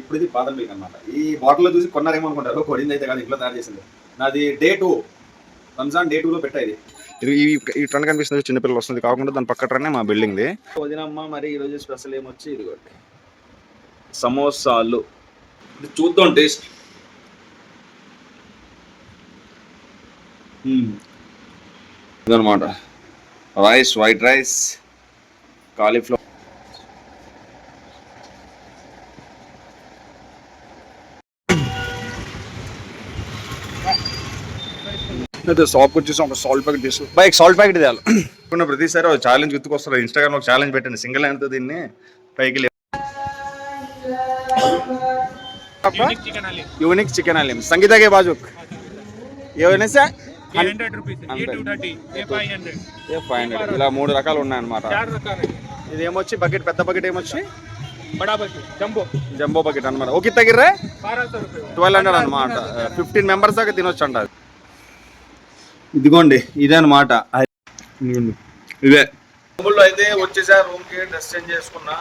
ఇప్పుడు ఇది బాదం మిల్క్ అనమాట. ఈ బాటిల్లో చూసి కొన్నారేమనుకుంటారు, కొడింది అయితే కాదు, ఇంట్లో తయారు చేసింది. నాది డే 2, రంజాన్ డే 2లో పెట్టా ఇది. ఈ ట్రెండ్ కనిపిస్తుంది, చిన్నపిల్లలు వస్తుంది కాకుండా దాని పక్క ట్రెండ్ మా బిల్డింగ్ది. వదినమ్మ మరి ఈరోజు స్పెషల్ ఏమొచ్చి ఇదిగోండి సమోసాలు. ఇది చూద్దాం టేస్ట్. ఇదనమాట రైస్, వైట్ రైస్, కాలీఫ్లవర్. అయితే షాప్కి వచ్చేసి ఒక సాల్ట్ ప్యాకెట్ తీసుకో బైక్, సాల్ట్ ప్యాకెట్ తేయాలి. ప్రతిసారి ఒక ఛాలెంజ్ గుర్తుకొస్తారు. ఇన్స్టాగ్రామ్ ఒక ఛాలెంజ్ పెట్టండి, సింగిల్ హ్యాండ్తో దీన్ని పైకి यूनिक चिकन हलीम संगीता के बाजू ये 500 ఇలా 3 రకాలు ఉన్నాయన్నమాట. ఇది ఏమొచ్చి బకెట్, పెద్ద బకెట్ ఏమొచ్చి జంబో బకెట్ అనమాట. ఓకే తగ్గిర్రే 1200 అనమాట. 15 మెంబర్స్ దాకా తినొచ్చు అంట. ఇదిగోండి ఇదే అనమాట. ఇదే అయితే వచ్చేసా రూమ్కి డ్రెస్ చేంజ్ చేసుకున్నా.